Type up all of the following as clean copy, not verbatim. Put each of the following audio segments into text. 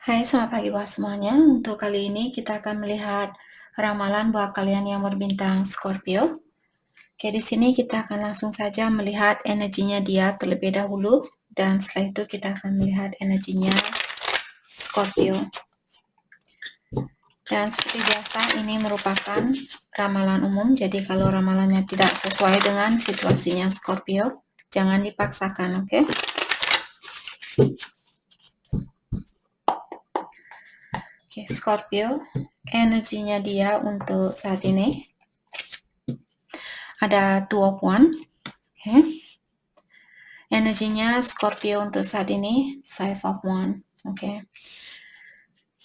Hai, selamat pagi buat semuanya. Untuk kali ini kita akan melihat ramalan buat kalian yang berbintang Scorpio. Oke, di sini kita akan langsung saja melihat energinya dia terlebih dahulu dan setelah itu kita akan melihat energinya Scorpio. Dan seperti biasa ini merupakan ramalan umum. Jadi kalau ramalannya tidak sesuai dengan situasinya Scorpio, jangan dipaksakan, oke? Oke, Scorpio, energinya dia untuk saat ini ada Two of Wands. Oke. Energinya Scorpio untuk saat ini Five of Wands. Oke.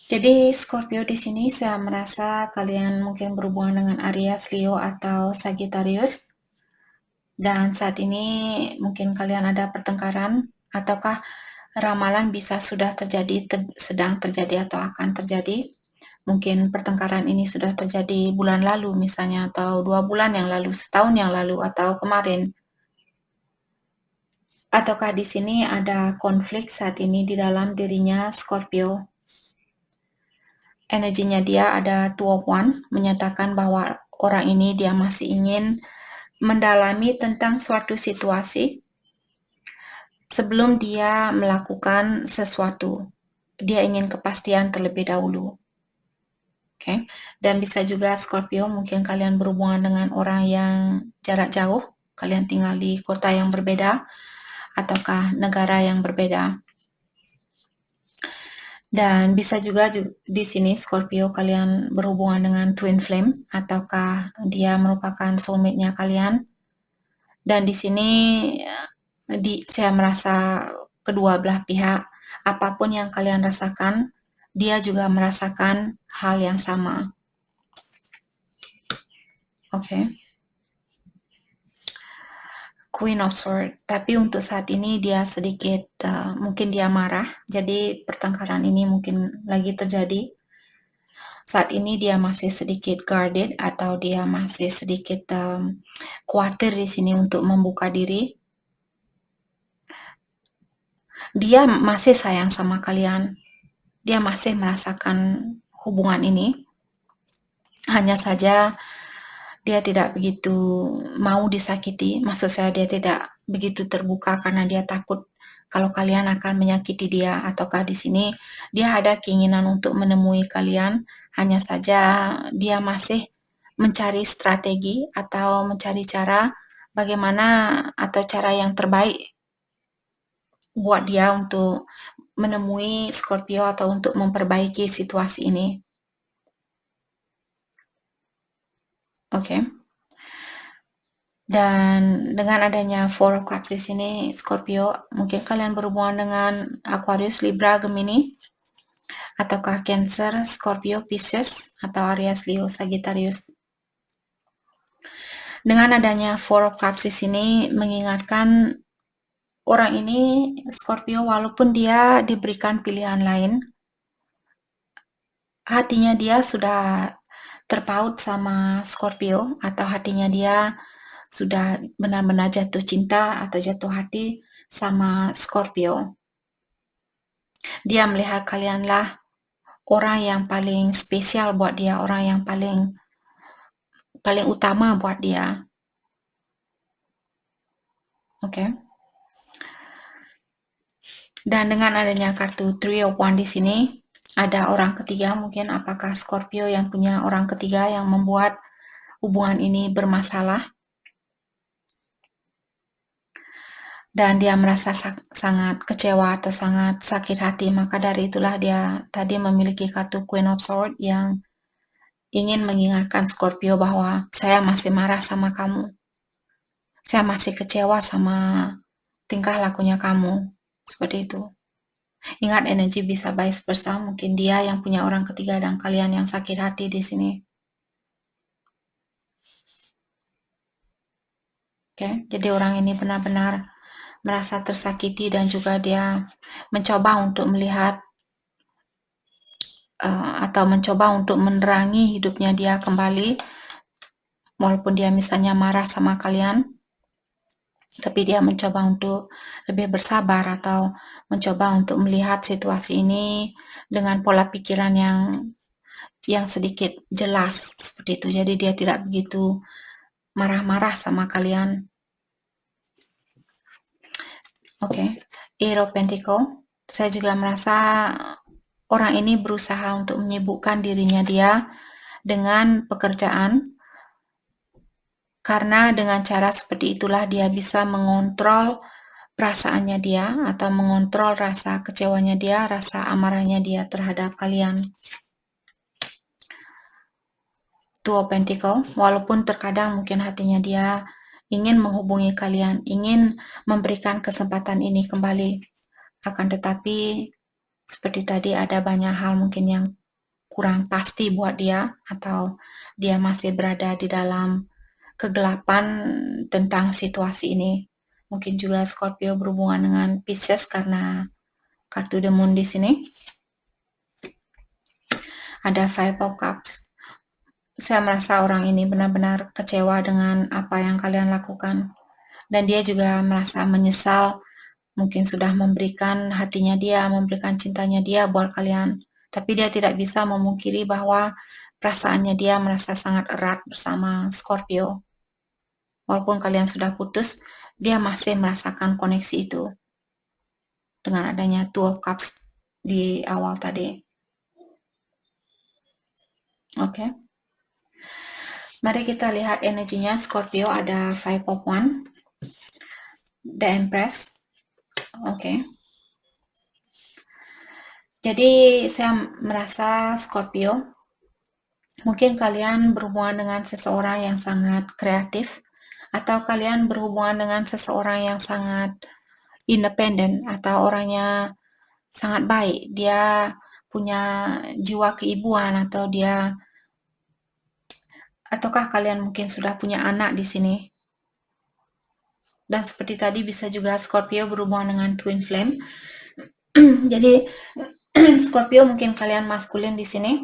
Jadi Scorpio di sini saya merasa kalian mungkin berhubungan dengan Aries, Leo atau Sagittarius. Dan saat ini mungkin kalian ada pertengkaran ataukah ramalan bisa sudah terjadi, sedang terjadi atau akan terjadi. Mungkin pertengkaran ini sudah terjadi bulan lalu misalnya, atau 2 bulan yang lalu, setahun yang lalu, atau kemarin. Ataukah di sini ada konflik saat ini di dalam dirinya Scorpio? Energinya dia ada Two of Wands, menyatakan bahwa orang ini dia masih ingin mendalami tentang suatu situasi sebelum dia melakukan sesuatu. Dia ingin kepastian terlebih dahulu. Oke. Dan bisa juga Scorpio, mungkin kalian berhubungan dengan orang yang jarak jauh, kalian tinggal di kota yang berbeda ataukah negara yang berbeda. Dan bisa juga di sini Scorpio kalian berhubungan dengan twin flame ataukah dia merupakan soulmate-nya kalian. Dan di sini saya merasa kedua belah pihak, apapun yang kalian rasakan, dia juga merasakan hal yang sama. Oke. Queen of Swords, tapi untuk saat ini dia sedikit mungkin dia marah, jadi pertengkaran ini mungkin lagi terjadi. Saat ini dia masih sedikit guarded atau dia masih sedikit khawatir di sini untuk membuka diri. Dia masih sayang sama kalian. Dia masih merasakan hubungan ini. Hanya saja dia tidak begitu mau disakiti. Maksud saya dia tidak begitu terbuka karena dia takut kalau kalian akan menyakiti dia, ataukah di sini dia ada keinginan untuk menemui kalian, hanya saja dia masih mencari strategi atau mencari cara bagaimana atau cara yang terbaik buat dia untuk menemui Scorpio atau untuk memperbaiki situasi ini. Oke. Dan dengan adanya Four of Cups di sini, Scorpio, mungkin kalian berhubungan dengan Aquarius, Libra, Gemini, ataukah Cancer, Scorpio, Pisces, atau Aries, Leo, Sagittarius. Dengan adanya Four of Cups di sini mengingatkan orang ini, Scorpio, walaupun dia diberikan pilihan lain, hatinya dia sudah terpaut sama Scorpio, atau hatinya dia sudah benar-benar jatuh cinta atau jatuh hati sama Scorpio. Dia melihat kalianlah orang yang paling spesial buat dia, orang yang paling utama buat dia. Oke. Dan dengan adanya kartu Three of Wands di sini, ada orang ketiga, mungkin apakah Scorpio yang punya orang ketiga yang membuat hubungan ini bermasalah. Dan dia merasa sangat kecewa atau sangat sakit hati, maka dari itulah dia tadi memiliki kartu Queen of Swords yang ingin mengingatkan Scorpio bahwa saya masih marah sama kamu, saya masih kecewa sama tingkah lakunya kamu, seperti itu. Ingat, energi bisa vice versa, mungkin dia yang punya orang ketiga dan kalian yang sakit hati di sini. Oke, jadi orang ini benar-benar merasa tersakiti dan juga dia mencoba untuk melihat atau mencoba untuk menerangi hidupnya dia kembali, walaupun dia misalnya marah sama kalian. tapi dia mencoba untuk lebih bersabar atau mencoba untuk melihat situasi ini dengan pola pikiran yang sedikit jelas seperti itu. Jadi dia tidak begitu marah-marah sama kalian. Oke, Eight of Pentacle. Saya juga merasa orang ini berusaha untuk menyibukkan dirinya dia dengan pekerjaan, karena dengan cara seperti itulah dia bisa mengontrol perasaannya dia atau mengontrol rasa kecewanya dia, rasa amarahnya dia terhadap kalian. Two of Pentacle, walaupun terkadang mungkin hatinya dia ingin menghubungi kalian, ingin memberikan kesempatan ini kembali, akan tetapi seperti tadi ada banyak hal mungkin yang kurang pasti buat dia, atau dia masih berada di dalam kegelapan tentang situasi ini. Mungkin juga Scorpio berhubungan dengan Pisces karena kartu The Moon di sini. Ada Five of Cups. Saya merasa orang ini benar-benar kecewa dengan apa yang kalian lakukan. Dan dia juga merasa menyesal, mungkin sudah memberikan hatinya dia, memberikan cintanya dia buat kalian. Tapi dia tidak bisa memungkiri bahwa perasaannya dia merasa sangat erat bersama Scorpio. Walaupun kalian sudah putus, dia masih merasakan koneksi itu dengan adanya Two of Cups di awal tadi. Oke. Mari kita lihat energinya Scorpio. Ada Five of Wands, The Empress. Oke. Jadi saya merasa Scorpio, mungkin kalian berhubungan dengan seseorang yang sangat kreatif, atau kalian berhubungan dengan seseorang yang sangat independen, atau orangnya sangat baik. Dia punya jiwa keibuan, atau ataukah kalian mungkin sudah punya anak di sini. Dan seperti tadi bisa juga Scorpio berhubungan dengan Twin Flame. Jadi Scorpio mungkin kalian maskulin di sini.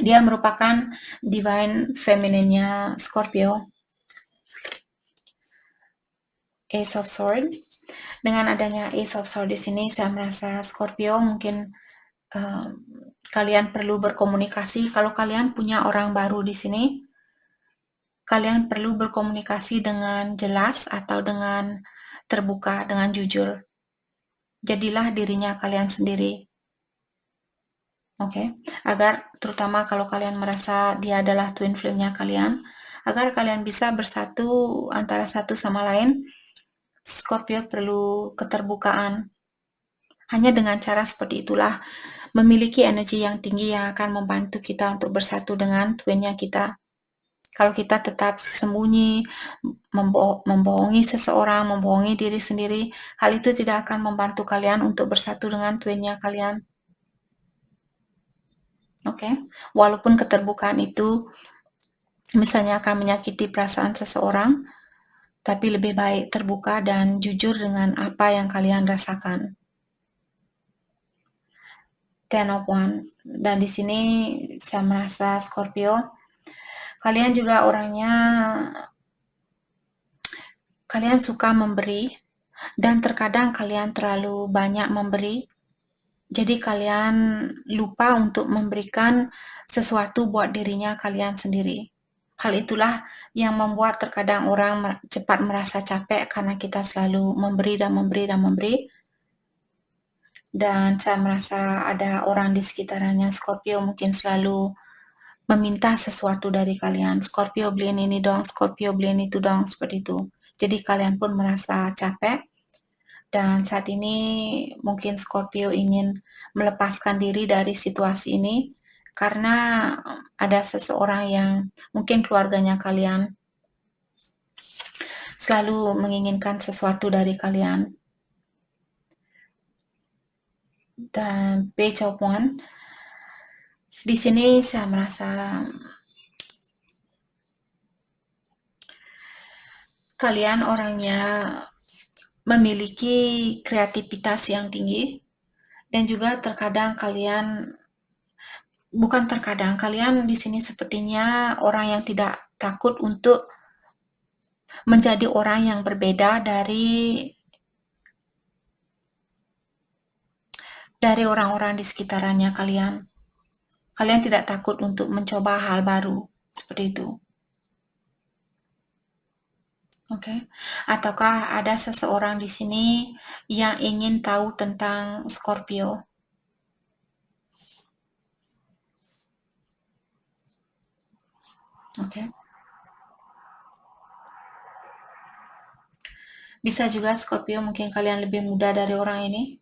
Dia merupakan divine feminine-nya Scorpio. Ace of Swords. Dengan adanya Ace of Swords di sini, saya merasa Scorpio mungkin kalian perlu berkomunikasi. Kalau kalian punya orang baru di sini, kalian perlu berkomunikasi dengan jelas atau dengan terbuka, dengan jujur. Jadilah dirinya kalian sendiri. Oke, agar terutama kalau kalian merasa dia adalah twin flame-nya kalian, agar kalian bisa bersatu antara satu sama lain, Scorpio perlu keterbukaan. Hanya dengan cara seperti itulah memiliki energi yang tinggi yang akan membantu kita untuk bersatu dengan twin-nya kita. Kalau kita tetap sembunyi, membohongi seseorang, membohongi diri sendiri, hal itu tidak akan membantu kalian untuk bersatu dengan twin-nya kalian. Oke, walaupun keterbukaan itu misalnya akan menyakiti perasaan seseorang, tapi lebih baik terbuka dan jujur dengan apa yang kalian rasakan. Ten of Wands. Dan di sini saya merasa Scorpio, kalian juga orangnya, kalian suka memberi, dan terkadang kalian terlalu banyak memberi, jadi kalian lupa untuk memberikan sesuatu buat dirinya kalian sendiri. Hal itulah yang membuat terkadang orang cepat merasa capek karena kita selalu memberi dan memberi dan memberi. Dan saya merasa ada orang di sekitarnya Scorpio mungkin selalu meminta sesuatu dari kalian. Scorpio beliin ini dong, Scorpio beliin itu dong, seperti itu. Jadi kalian pun merasa capek. Dan saat ini mungkin Scorpio ingin melepaskan diri dari situasi ini karena ada seseorang yang mungkin keluarganya kalian selalu menginginkan sesuatu dari kalian. Dan Page of Wands. Di sini saya merasa kalian orangnya memiliki kreativitas yang tinggi, dan juga terkadang kalian, bukan terkadang, kalian di sini sepertinya orang yang tidak takut untuk menjadi orang yang berbeda dari orang-orang di sekitarannya kalian. Kalian tidak takut untuk mencoba hal baru, seperti itu. Oke. Ataukah ada seseorang di sini yang ingin tahu tentang Scorpio? Oke. Bisa juga Scorpio mungkin kalian lebih muda dari orang ini,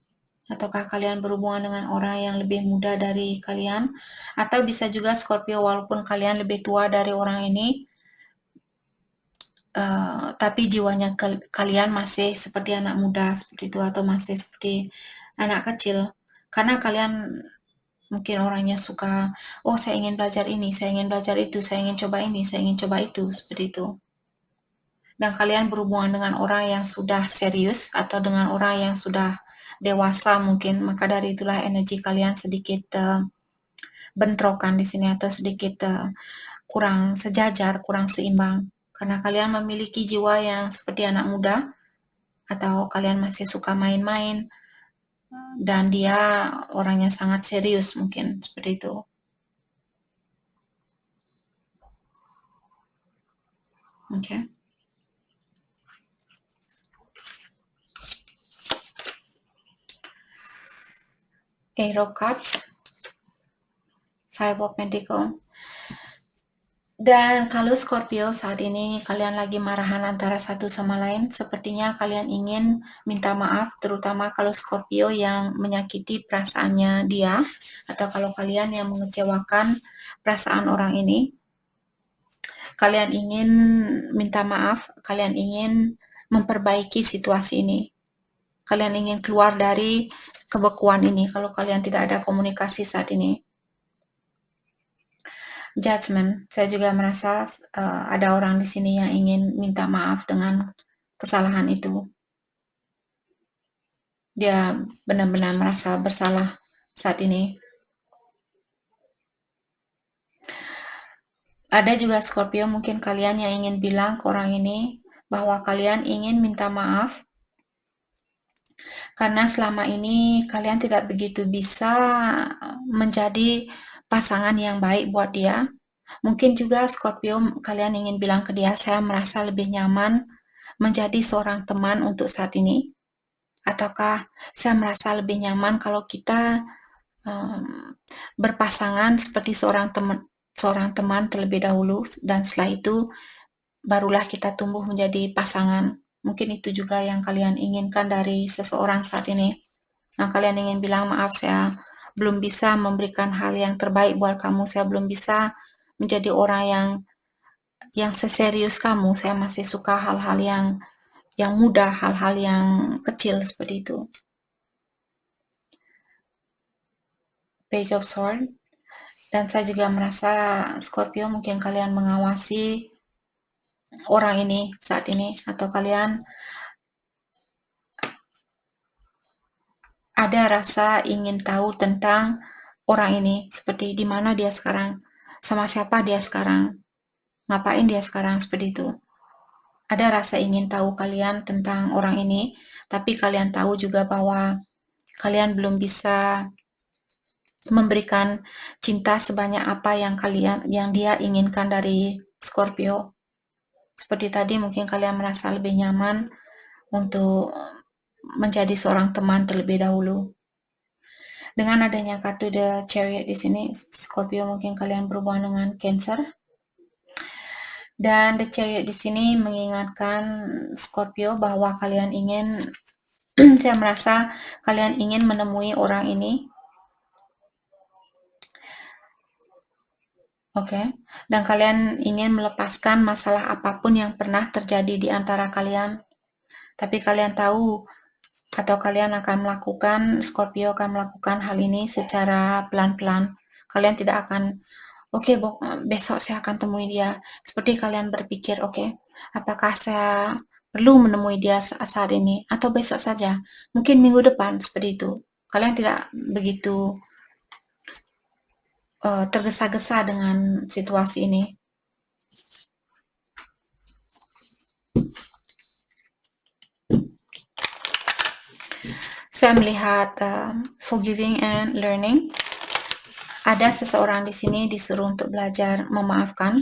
ataukah kalian berhubungan dengan orang yang lebih muda dari kalian, atau bisa juga Scorpio walaupun kalian lebih tua dari orang ini, tapi jiwanya kalian masih seperti anak muda seperti itu, atau masih seperti anak kecil. Karena kalian mungkin orangnya suka, oh saya ingin belajar ini, saya ingin belajar itu, saya ingin coba ini, saya ingin coba itu, seperti itu. Dan kalian berhubungan dengan orang yang sudah serius atau dengan orang yang sudah dewasa mungkin, maka dari itulah energi kalian sedikit bentrokan di sini atau sedikit kurang sejajar, kurang seimbang. Karena kalian memiliki jiwa yang seperti anak muda atau kalian masih suka main-main dan dia orangnya sangat serius mungkin seperti itu. Okay. Eight of Cups, Five of Pentacles. Dan kalau Scorpio saat ini kalian lagi marahan antara satu sama lain, sepertinya kalian ingin minta maaf, terutama kalau Scorpio yang menyakiti perasaannya dia, atau kalau kalian yang mengecewakan perasaan orang ini, kalian ingin minta maaf, kalian ingin memperbaiki situasi ini. Kalian ingin keluar dari kebekuan ini kalau kalian tidak ada komunikasi saat ini. Judgment. Saya juga merasa ada orang di sini yang ingin minta maaf dengan kesalahan itu. Dia benar-benar merasa bersalah saat ini. Ada juga Scorpio, mungkin kalian yang ingin bilang ke orang ini bahwa kalian ingin minta maaf karena selama ini kalian tidak begitu bisa menjadi pasangan yang baik buat dia. Mungkin juga Scorpio kalian ingin bilang ke dia, saya merasa lebih nyaman menjadi seorang teman untuk saat ini. Ataukah saya merasa lebih nyaman kalau kita berpasangan seperti seorang teman terlebih dahulu dan setelah itu barulah kita tumbuh menjadi pasangan. Mungkin itu juga yang kalian inginkan dari seseorang saat ini. Nah, kalian ingin bilang maaf saya belum bisa memberikan hal yang terbaik buat kamu, saya belum bisa menjadi orang yang seserius kamu, saya masih suka hal-hal yang mudah, hal-hal yang kecil seperti itu. Page of Swords. Dan saya juga merasa Scorpio mungkin kalian mengawasi orang ini saat ini, atau kalian ada rasa ingin tahu tentang orang ini, seperti di mana dia sekarang, sama siapa dia sekarang, ngapain dia sekarang, seperti itu. Ada rasa ingin tahu kalian tentang orang ini, tapi kalian tahu juga bahwa kalian belum bisa memberikan cinta sebanyak apa yang dia inginkan dari Scorpio. Seperti tadi mungkin kalian merasa lebih nyaman untuk menjadi seorang teman terlebih dahulu. Dengan adanya kartu The Chariot di sini, Scorpio mungkin kalian berhubungan dengan Cancer. Dan The Chariot di sini mengingatkan Scorpio bahwa kalian ingin, saya merasa kalian ingin menemui orang ini. Oke. Dan kalian ingin melepaskan masalah apapun yang pernah terjadi di antara kalian. Tapi kalian tahu atau kalian akan melakukan, Scorpio akan melakukan hal ini secara pelan-pelan. Kalian tidak akan, oke, besok saya akan temui dia. Seperti kalian berpikir, oke, apakah saya perlu menemui dia saat ini atau besok saja? Mungkin minggu depan, seperti itu. Kalian tidak begitu tergesa-gesa dengan situasi ini. Saya melihat forgiving and learning. Ada seseorang di sini disuruh untuk belajar memaafkan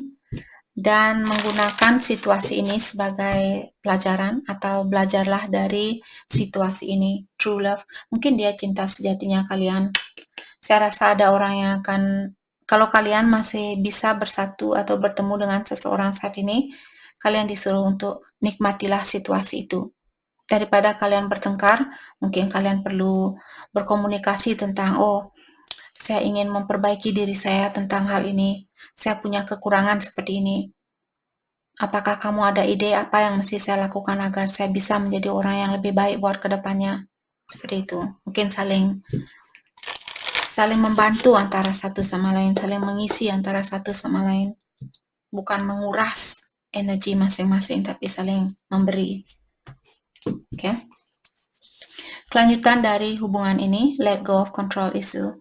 dan menggunakan situasi ini sebagai pelajaran, atau belajarlah dari situasi ini. True love, mungkin dia cinta sejatinya kalian. Saya rasa ada orang yang akan, kalau kalian masih bisa bersatu atau bertemu dengan seseorang saat ini, kalian disuruh untuk nikmatilah situasi itu. Daripada kalian bertengkar, mungkin kalian perlu berkomunikasi tentang, oh, saya ingin memperbaiki diri saya tentang hal ini. Saya punya kekurangan seperti ini. Apakah kamu ada ide apa yang mesti saya lakukan agar saya bisa menjadi orang yang lebih baik buat kedepannya? Seperti itu. Mungkin saling membantu antara satu sama lain, saling mengisi antara satu sama lain. Bukan menguras energi masing-masing, tapi saling memberi. Oke. Kelanjutan dari hubungan ini, let go of control issue.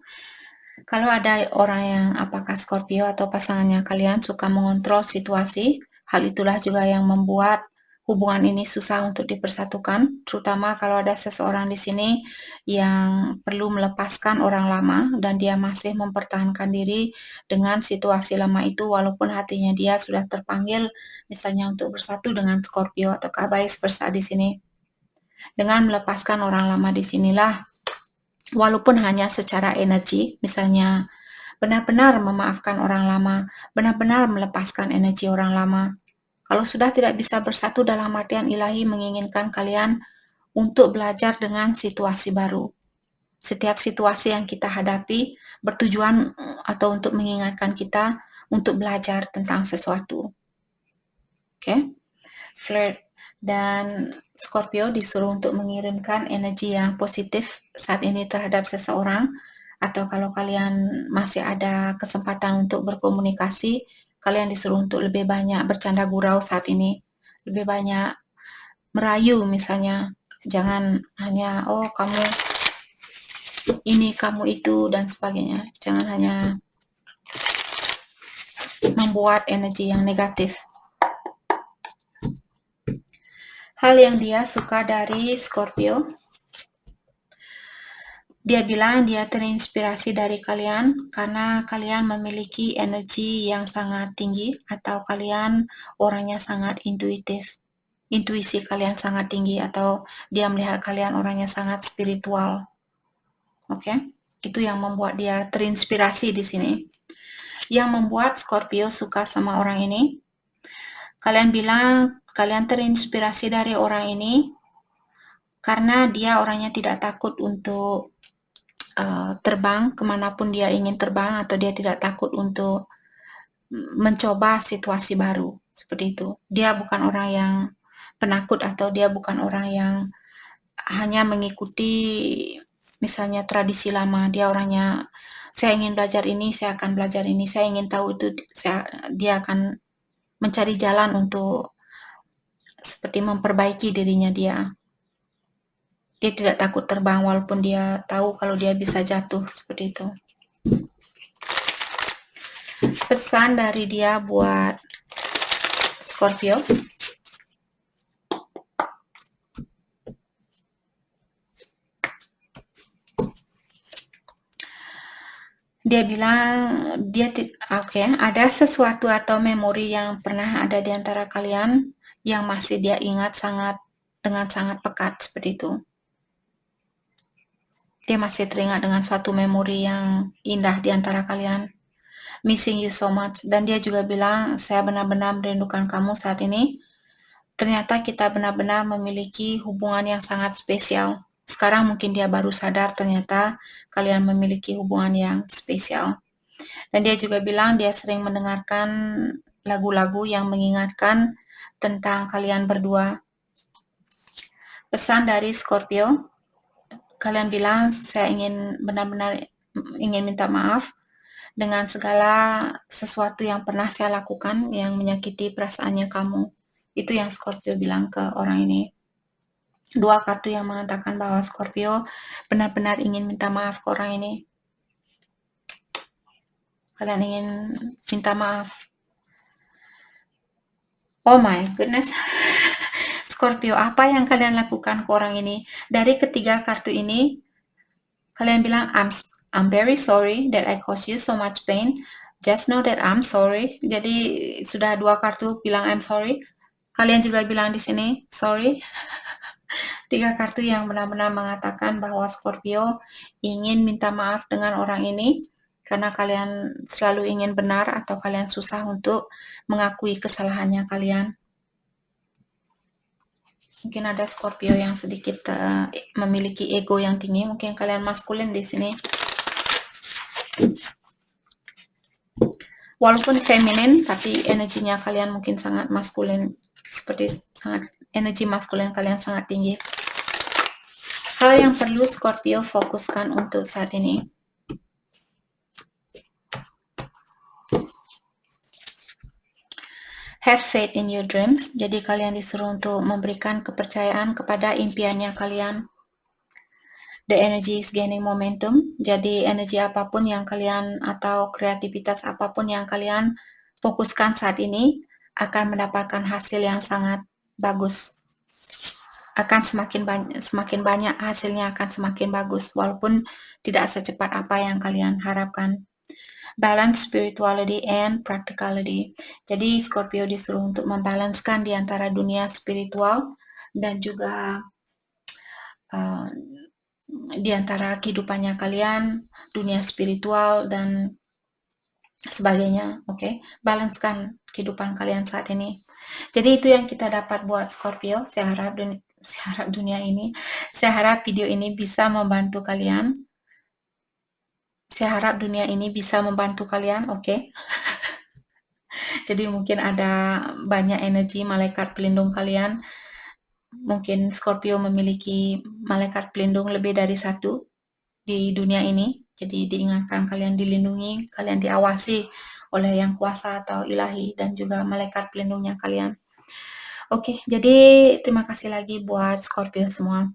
Kalau ada orang yang apakah Scorpio atau pasangannya kalian suka mengontrol situasi, hal itulah juga yang membuat hubungan ini susah untuk dipersatukan, terutama kalau ada seseorang di sini yang perlu melepaskan orang lama dan dia masih mempertahankan diri dengan situasi lama itu walaupun hatinya dia sudah terpanggil misalnya untuk bersatu dengan Scorpio atau Kabais versa di sini. Dengan melepaskan orang lama di sinilah, walaupun hanya secara energi, misalnya benar-benar memaafkan orang lama, benar-benar melepaskan energi orang lama. Kalau sudah tidak bisa bersatu, dalam artian ilahi menginginkan kalian untuk belajar dengan situasi baru. Setiap situasi yang kita hadapi bertujuan atau untuk mengingatkan kita untuk belajar tentang sesuatu. Oke? Flirt dan Scorpio disuruh untuk mengirimkan energi yang positif saat ini terhadap seseorang, atau kalau kalian masih ada kesempatan untuk berkomunikasi, kalian disuruh untuk lebih banyak bercanda gurau saat ini, lebih banyak merayu misalnya, jangan hanya oh kamu ini, kamu itu dan sebagainya, jangan hanya membuat energi yang negatif. Hal yang dia suka dari Scorpio, dia bilang dia terinspirasi dari kalian karena kalian memiliki energi yang sangat tinggi, atau kalian orangnya sangat intuitif. Intuisi kalian sangat tinggi, atau dia melihat kalian orangnya sangat spiritual. Oke? Itu yang membuat dia terinspirasi di sini. Yang membuat Scorpio suka sama orang ini, kalian bilang kalian terinspirasi dari orang ini karena dia orangnya tidak takut untuk terbang kemanapun dia ingin terbang, atau dia tidak takut untuk mencoba situasi baru, seperti itu. Dia bukan orang yang penakut, atau dia bukan orang yang hanya mengikuti misalnya tradisi lama. Dia orangnya, saya ingin belajar ini, saya akan belajar ini, saya ingin tahu itu, dia akan mencari jalan untuk seperti memperbaiki dirinya dia. Dia tidak takut terbang walaupun dia tahu kalau dia bisa jatuh, seperti itu. Pesan dari dia buat Scorpio. Dia bilang ada sesuatu atau memori yang pernah ada di antara kalian yang masih dia ingat dengan sangat pekat, seperti itu. Dia masih teringat dengan suatu memori yang indah di antara kalian. Missing you so much. Dan dia juga bilang, saya benar-benar merindukan kamu saat ini. Ternyata kita benar-benar memiliki hubungan yang sangat spesial. Sekarang mungkin dia baru sadar ternyata kalian memiliki hubungan yang spesial. Dan dia juga bilang dia sering mendengarkan lagu-lagu yang mengingatkan tentang kalian berdua. Pesan dari Scorpio, kalian bilang saya ingin benar-benar ingin minta maaf dengan segala sesuatu yang pernah saya lakukan yang menyakiti perasaannya kamu. Itu yang Scorpio bilang ke orang ini. Dua kartu yang mengatakan bahwa Scorpio benar-benar ingin minta maaf ke orang ini. Kalian ingin minta maaf. Oh my goodness. Scorpio, apa yang kalian lakukan ke orang ini? Dari ketiga kartu ini, kalian bilang, I'm very sorry that I caused you so much pain. Just know that I'm sorry. Jadi sudah 2 kartu bilang I'm sorry. Kalian juga bilang di sini sorry. 3 kartu yang benar-benar mengatakan bahwa Scorpio ingin minta maaf dengan orang ini karena kalian selalu ingin benar atau kalian susah untuk mengakui kesalahannya kalian. Mungkin ada Scorpio yang sedikit memiliki ego yang tinggi. Mungkin kalian maskulin di sini. Walaupun feminin, tapi energinya kalian mungkin sangat maskulin. Seperti sangat energi maskulin kalian sangat tinggi. Hal yang perlu Scorpio fokuskan untuk saat ini. Have faith in your dreams. Jadi kalian disuruh untuk memberikan kepercayaan kepada impiannya kalian. The energy is gaining momentum. Jadi energi apapun yang kalian atau kreativitas apapun yang kalian fokuskan saat ini akan mendapatkan hasil yang sangat bagus. Akan semakin banyak hasilnya akan semakin bagus walaupun tidak secepat apa yang kalian harapkan. Balance spirituality and practicality. Jadi Scorpio disuruh untuk membalanskan di antara dunia spiritual dan juga di antara kehidupannya kalian, dunia spiritual dan sebagainya. Oke, balanskan kehidupan kalian saat ini. Jadi itu yang kita dapat buat Scorpio. Saya harap video ini bisa membantu kalian. Saya harap dunia ini bisa membantu kalian, oke? Jadi mungkin ada banyak energi malaikat pelindung kalian. Mungkin Scorpio memiliki malaikat pelindung lebih dari satu di dunia ini. Jadi diingatkan kalian dilindungi, kalian diawasi oleh yang kuasa atau ilahi dan juga malaikat pelindungnya kalian. Oke, jadi terima kasih lagi buat Scorpio semua.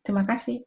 Terima kasih.